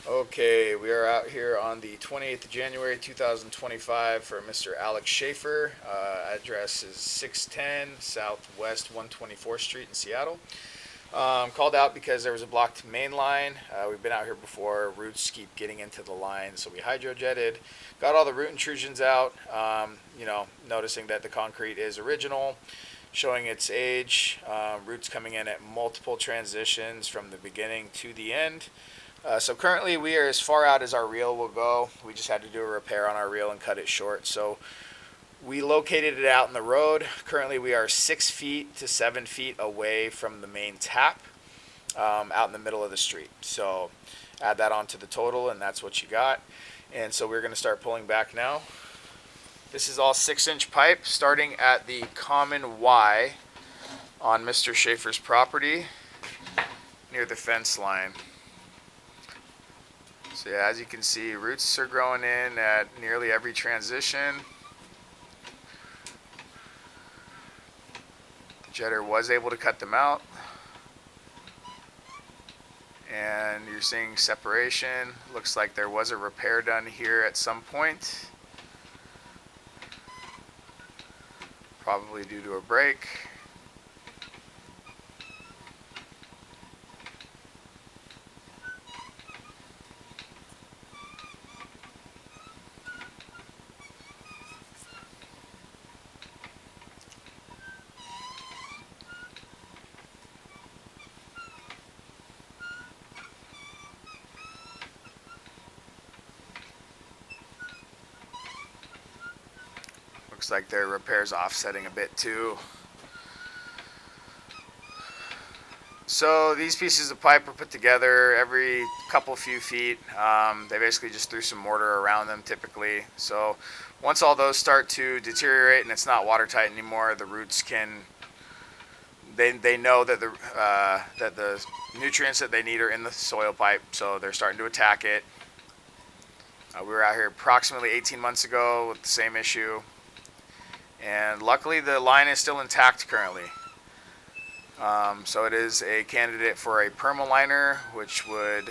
Okay, we are out here on the 28th of January 2025 for Mr. Alex Schaefer. Address is 610 Southwest 124th Street in Seattle. Called out because there was a blocked main line. We've been out here before. Roots keep getting into the line, so we hydrojetted. Got all the root intrusions out. Noticing that the concrete is original, showing its age. Roots coming in at multiple transitions from the beginning to the end. So currently we are as far out as our reel will go. We just had to do a repair on our reel and cut it short. So we located it out in the road. Currently we are 6 feet to 7 feet away from the main tap, out in the middle of the street. So add that onto the total and that's what you got. And so we're going to start pulling back now. This is all 6-inch pipe starting at the common Y on Mr. Schaefer's property near the fence line. So yeah, as you can see, roots are growing in at nearly every transition. The jetter was able to cut them out. And you're seeing separation. Looks like there was a repair done here at some point. Probably due to a break. Looks like their repair's offsetting a bit too. So these pieces of pipe are put together every couple few feet. They basically just threw some mortar around them typically. So once all those start to deteriorate and it's not watertight anymore, the roots can, they know that the nutrients that they need are in the soil pipe, so they're starting to attack it. We were out here approximately 18 months ago with the same issue. And luckily the line is still intact currently. So it is a candidate for a permaliner, which would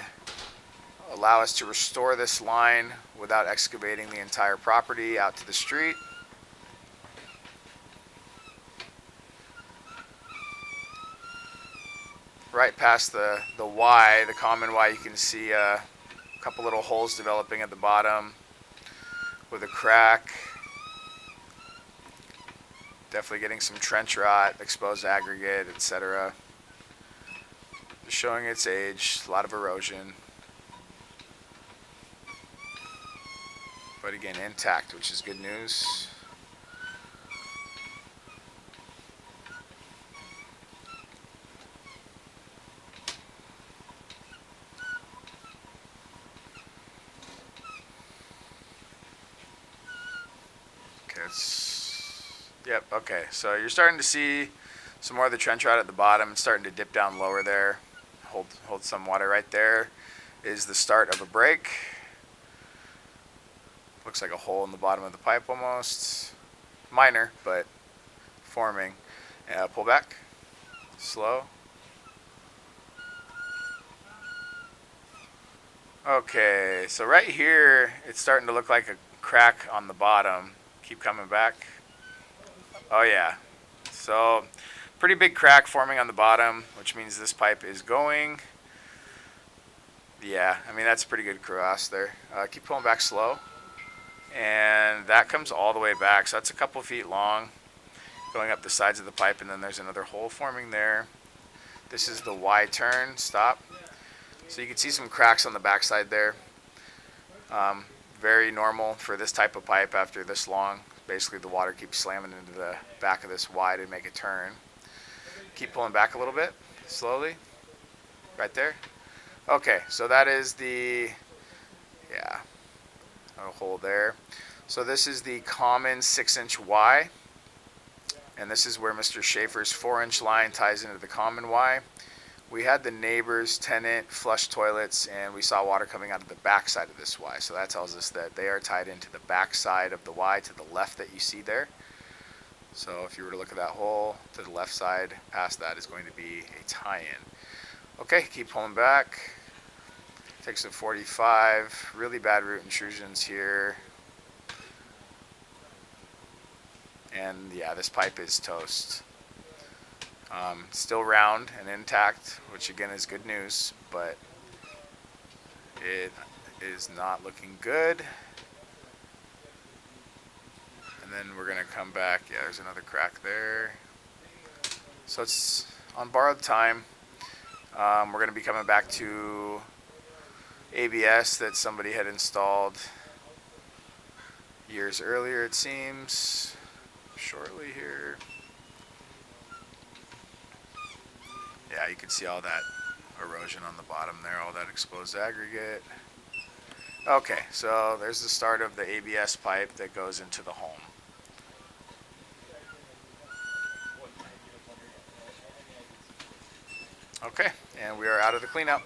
allow us to restore this line without excavating the entire property out to the street. Right past the Y, the common Y, you can see a couple little holes developing at the bottom with a crack. Definitely getting some trench rot, exposed aggregate, etc. Just showing its age, a lot of erosion. But again, intact, which is good news. Okay, yep, okay, so you're starting to see some more of the trench rot at the bottom. It's starting to dip down lower there. Hold some water right there. Is the start of a break. Looks like a hole in the bottom of the pipe almost. Minor, but forming. Pull back. Slow. Okay, so right here, it's starting to look like a crack on the bottom. Keep coming back. Oh yeah. So, pretty big crack forming on the bottom, which means this pipe is going. Yeah, I mean, that's a pretty good cross there. Keep pulling back slow. And that comes all the way back. So that's a couple feet long, going up the sides of the pipe, and then there's another hole forming there. This is the Y turn, stop. So you can see some cracks on the backside there. Very normal for this type of pipe after this long. Basically the water keeps slamming into the back of this Y to make a turn. Keep pulling back a little bit, slowly. Right there. Okay, so that is the, yeah, a hole there. So this is the common 6-inch Y. And this is where Mr. Schaefer's 4-inch line ties into the common Y. We had the neighbor's tenant flush toilets, and we saw water coming out of the back side of this Y. So that tells us that they are tied into the back side of the Y to the left that you see there. So if you were to look at that hole to the left side, past that is going to be a tie-in. Okay, keep pulling back. Takes a 45. Really bad root intrusions here. And yeah, this pipe is toast. Still round and intact, which again is good news, but it is not looking good. And then we're going to come back. Yeah, there's another crack there. So it's on borrowed time. We're going to be coming back to ABS that somebody had installed years earlier, it seems. Shortly here. Yeah, you can see all that erosion on the bottom there, all that exposed aggregate. Okay, so there's the start of the ABS pipe that goes into the home. Okay, and we are out of the cleanup.